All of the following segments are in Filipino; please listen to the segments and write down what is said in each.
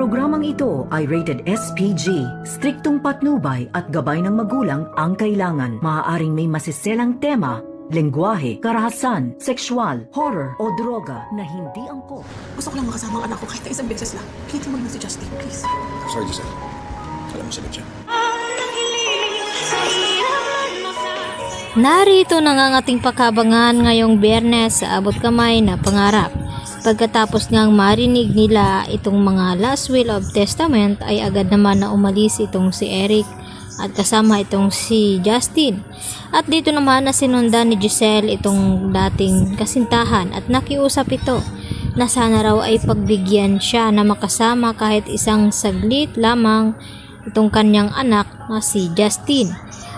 programang ito ay rated SPG. Striktong patnubay at gabay ng magulang ang kailangan. Maaaring may masiselang tema, lengguwahe, karahasan, sexual, horror o droga na hindi angkop. Gusto ko lang makasama ang anak ko kahit na isang beses lang. Kiliti mo naman si Justin, please. Sorry, Giselle. Alam mo sagot siya. Narito na nga ang ating pagkabangan ngayong Biyernes sa abot kamay na pangarap. Pagkatapos ngang marinig nila itong mga last will of testament ay agad naman na umalis itong si Eric at kasama itong si Justin. At dito naman na sinundan ni Giselle itong dating kasintahan at nakiusap ito na sana raw ay pagbigyan siya na makasama kahit isang saglit lamang itong kanyang anak na si Justin.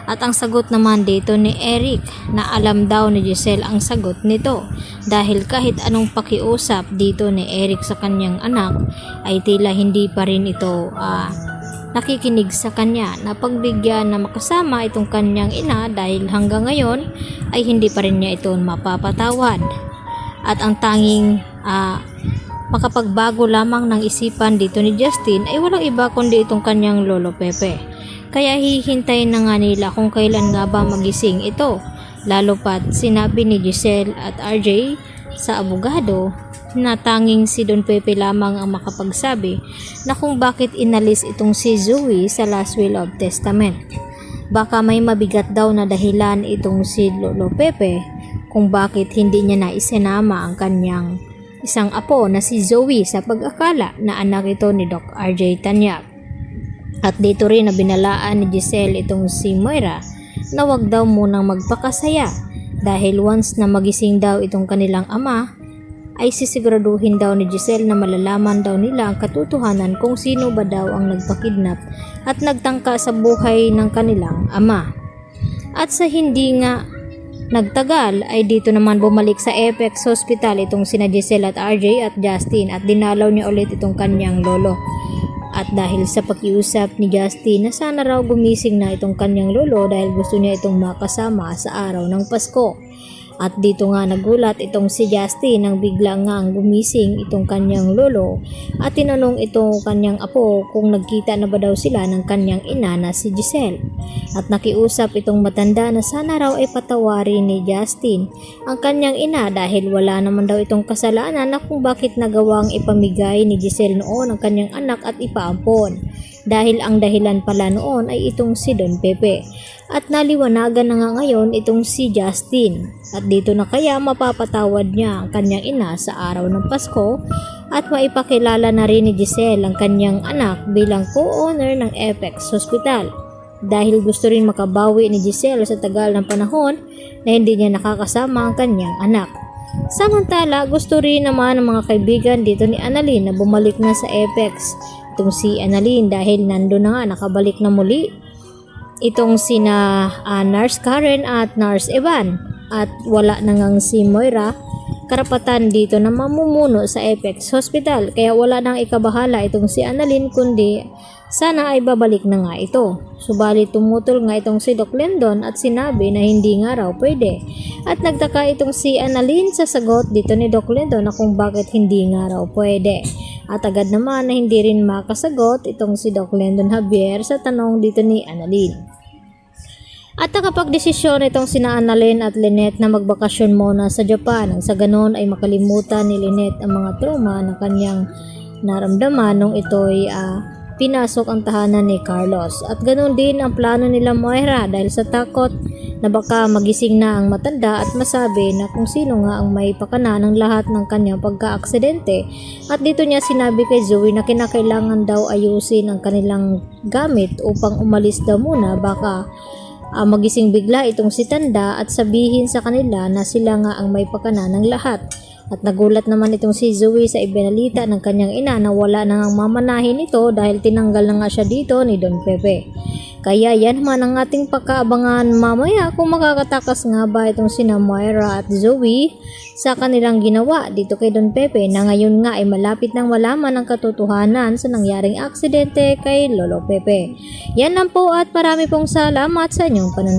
At ang sagot naman dito ni Eric na alam daw ni Giselle ang sagot nito dahil kahit anong pakiusap dito ni Eric sa kanyang anak ay tila hindi pa rin ito nakikinig sa kanya na pagbigyan na makasama itong kanyang ina dahil hanggang ngayon ay hindi pa rin niya ito mapapatawad. At ang tanging makapagbago lamang ng isipan dito ni Justin ay walang iba kundi itong kanyang lolo Pepe. Kaya hihintayin na nga nila kung kailan nga ba magising ito. Lalo pat sinabi ni Giselle at RJ sa abogado na tanging si Don Pepe lamang ang makapagsabi na kung bakit inalis itong si Zoe sa last will of testament. Baka may mabigat daw na dahilan itong si Lolo Pepe kung bakit hindi niya na isinama ang kanyang isang apo na si Zoe sa pag-akala na anak ito ni Doc RJ Tanyag. At dito rin na binalaan ni Giselle itong si Moira na wag daw munang magpakasaya dahil once na magising daw itong kanilang ama ay sisiguraduhin daw ni Giselle na malalaman daw nila ang katotohanan kung sino ba daw ang nagpakidnap at nagtangka sa buhay ng kanilang ama. At sa hindi nga nagtagal ay dito naman bumalik sa Apex Hospital itong sina Giselle at RJ at Justin at dinalaw niya ulit itong kanyang lolo. At dahil sa pakiusap ni Justin na sana raw gumising na itong kanyang lolo dahil gusto niya itong makasama sa araw ng Pasko. At dito nga nagulat itong si Justin nang bigla nga gumising itong kanyang lolo at tinanong itong kanyang apo kung nagkita na ba daw sila ng kanyang ina na si Giselle. At nakiusap itong matanda na sana raw ay patawarin ni Justin ang kanyang ina dahil wala naman daw itong kasalanan na kung bakit nagawang ipamigay ni Giselle noon ang kanyang anak at ipaampon. Dahil ang dahilan pala noon ay itong si Don Pepe. At naliwanagan na nga ngayon itong si Justin. At dito na kaya mapapatawad niya ang kanyang ina sa araw ng Pasko at maipakilala na rin ni Giselle ang kanyang anak bilang co-owner ng Apex Hospital. Dahil gusto rin makabawi ni Giselle sa tagal ng panahon na hindi niya nakakasama ang kanyang anak. Samantala, gusto rin naman ng mga kaibigan dito ni Annalyn na bumalik na sa Apex. Itong si Annalyn dahil nandun na nga nakabalik na muli itong sina Nurse Karen at Nurse Evan at wala na ngang si Moira karapatan dito na mamumuno sa Apex Hospital kaya wala nang ikabahala itong si Annalyn kundi sana ay babalik na nga ito. Subalit tumutol nga itong si Doc Lendon at sinabi na hindi nga raw pwede. At nagtaka itong si Annalyn sa sagot dito ni Doc Lendon na kung bakit hindi nga raw pwede. At agad naman na hindi rin makasagot itong si Doc Lendon Javier sa tanong dito ni Annalyn. At nakapagdesisyon itong sina Annalyn at Lynette na magbakasyon muna sa Japan nang sa ganon ay makalimutan ni Lynette ang mga trauma na kanyang naramdaman nung ito'y pinasok ang tahanan ni Carlos. At ganoon din ang plano nila Moira dahil sa takot na baka magising na ang matanda at masabi na kung sino nga ang may pakana ng lahat ng kanyang pagka-aksidente. At dito niya sinabi kay Zoe na kinakailangan daw ayusin ang kanilang gamit upang umalis daw muna baka magising bigla itong si Tanda at sabihin sa kanila na sila nga ang may pakana ng lahat. At nagulat naman itong si Zoe sa ibinalita ng kanyang ina na wala na ngang mamanahin ito dahil tinanggal na nga siya dito ni Don Pepe. Kaya yan naman ang ating pagkaabangan mamaya kung makakatakas nga ba itong sina Moira at Zoe sa kanilang ginawa dito kay Don Pepe na ngayon nga ay malapit nang malaman ang katotohanan sa nangyaring aksidente kay Lolo Pepe. Yan lang po at marami pong salamat sa inyong panunod.